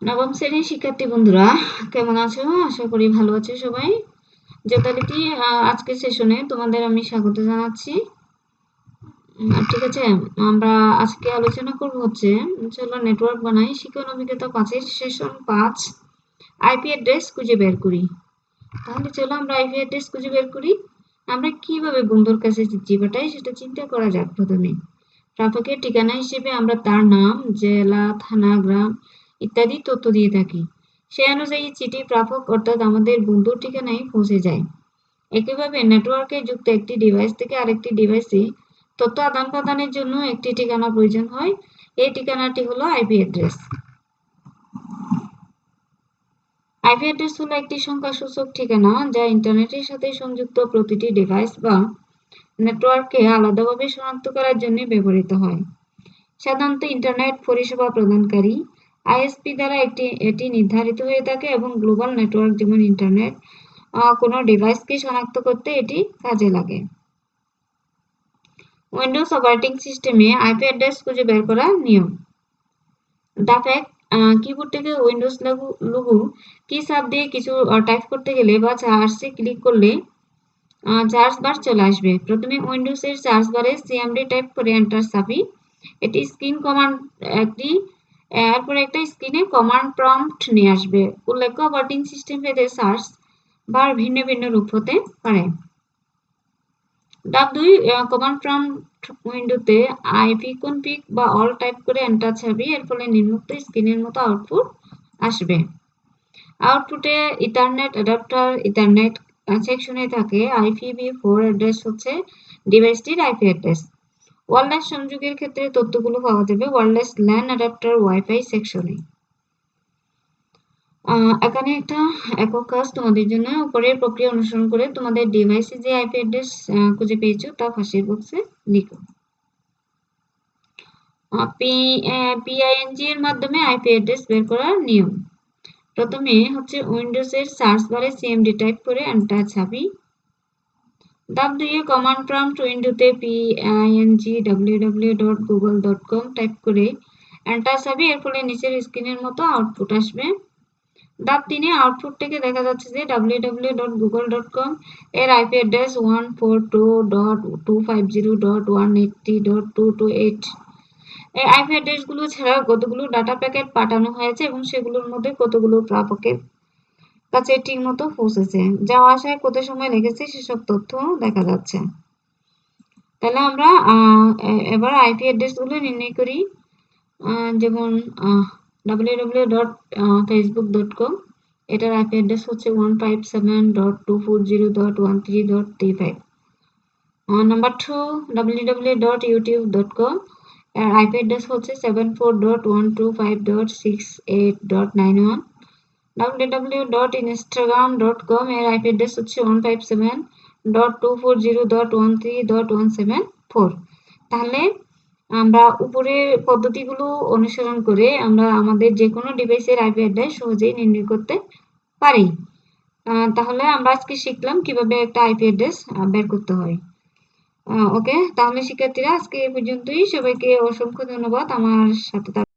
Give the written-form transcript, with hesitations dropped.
নবম শ্রেণীর শিক্ষার্থী বন্ধুরা কেমন আছো? আশা করি ভালো আছো সবাই। যথারীতি আজকের সেশনে তোমাদের আমি স্বাগত জানাচ্ছি। ঠিক আছে, আমরা আজকে আলোচনা করব হচ্ছে চলো নেটওয়ার্ক বানাই শিক্ষণ অভিজ্ঞতা 5-এর সেশন 5 আইপি অ্যাড্রেস খুঁজে বের করি। তাহলে চলো আমরা আইপি অ্যাড্রেস খুঁজে বের করি। আমরা কিভাবে বন্ধুর কাছে চিঠি পাঠাই সেটা চিন্তা করা যাক। প্রথমে প্রাপকের ঠিকানা হিসেবে আমরা তার নাম, জেলা, থানা, গ্রাম ইত্যাদি তথ্য দিয়ে থাকি। সেই অনুযায়ী চিঠি প্রাপক অর্থাৎ আমাদের বন্ধুর ঠিকানায় পৌঁছে যায়। একইভাবে নেটওয়ার্কে যুক্ত একটি ডিভাইস থেকে আরেকটি ডিভাইসে তথ্য আদান-প্রদানের জন্য একটি ঠিকানা প্রয়োজন হয়। এই ঠিকানাটি হলো আইপি অ্যাড্রেস। আইপি অ্যাড্রেস হলো একটি সংখ্যাসূচক ঠিকানা যা ইন্টারনেটের সাথে সংযুক্ত প্রতিটি ডিভাইস বা নেটওয়ার্ককে আলাদাভাবে শনাক্ত করার জন্য ব্যবহৃত হয়। সাধারণত ইন্টারনেট পরিষেবা প্রদানকারী আইএসপি দ্বারা এটি নির্ধারিত হয়ে থাকে এবং গ্লোবাল নেটওয়ার্ক যেমন ইন্টারনেট কোনো ডিভাইসকে শনাক্ত করতে এটি কাজে লাগে। উইন্ডোজ অপারেটিং সিস্টেমে আইপি অ্যাড্রেস খুঁজে বের করার নিয়ম। ধাপ 1, কিবোর্ড থেকে উইন্ডোজ লোগো কি চাপ দিয়ে কিছু টাইপ করতে গেলে বা সার্চে ক্লিক করলে সার্চ বার চলে আসবে। প্রথমে উইন্ডোজের সার্চ বারে সিএমডি টাইপ করে এন্টার চাপি। এটি স্ক্রিন কমান্ড এরপরে একটা স্ক্রিনে কমান্ড প্রম্পট নিয়ে আসবে। উল্লেখ্য অপারেটিং সিস্টেম ভেদে সার্চ বার ভিন্ন ভিন্ন রূপ হতে পারে। ধাপ 2, কমান্ড প্রম্পট উইন্ডোতে ipconfig বা অল টাইপ করে এন্টার চাপি। এর ফলে নিম্নোক্ত স্ক্রিনের মতো আউটপুট আসবে। আউটপুটে ইথারনেট অ্যাডাপ্টার ইথারনেট সেকশনে থাকে IPv4 অ্যাড্রেস হচ্ছে ডিভাইসটির আইপি অ্যাড্রেস। ওয়্যারলেস সংযোগের ক্ষেত্রে তথ্যগুলো পাওয়া যাবে ওয়্যারলেস ল্যান অ্যাডাপ্টার ওয়াইফাই সেকশনে। এখানে একটা একক কাজ তোমাদের জন্য। উপরের প্রক্রিয়া অনুসরণ করে তোমাদের ডিভাইসে যে আইপি অ্যাড্রেস খুঁজে পেয়েছো তা পাশের বক্সে লিখো। পিআইএনজি এর মাধ্যমে আইপি অ্যাড্রেস বের করার নিয়ম। প্রথমে হচ্ছে উইন্ডোজের সার্চ বারে সিএমডি টাইপ করে এন্টার চাপি। ধাপ 2, কমান্ড প্রম্পট উইন্ডোতে ping www.google.com টাইপ করে এন্টার চাপি। এর ফলে নিচের স্ক্রিনের মতো আউটপুট আসবে। ধাপ 3, আউটপুট থেকে দেখা যাচ্ছে যে www.google.com এর আইপি অ্যাড্রেস 142.250.180.228। এই আইপি অ্যাড্রেসগুলো ছাড়াও কতগুলো ডাটা প্যাকেট পাঠানো হয়েছে এবং সেগুলোর মধ্যে কতগুলো প্রাপকের কাছে ঠিকমতো পৌঁছেছে, যাওয়া আসায় কত সময় লেগেছে সেসব তথ্য দেখা যাচ্ছে। তাহলে আমরা এবার আইপি অ্যাড্রেসগুলো নির্ণয় করি। যেমন www.facebook.com এটার আইপি অ্যাড্রেস হচ্ছে 157.240.13.35। নাম্বার 2, www.youtube.com এর আইপি অ্যাড্রেস হচ্ছে 74.125.68.91। www.instagram.com এর আইপি অ্যাড্রেস হচ্ছে 157.240.13.174। তাহলে আমরা উপরের পদ্ধতিগুলো অনুসরণ করে আমরা আমাদের যে কোনো ডিভাইসের আইপি অ্যাড্রেস সহজেই নির্ণয় করতে পারি। তাহলে আমরা আজকে শিখলাম কিভাবে একটা আইপি অ্যাড্রেস বের করতে হয়। ওকে, তাহলে শিক্ষার্থীরা আজকে এই পর্যন্তই। সবাইকে অসংখ্য ধন্যবাদ আমার সাথে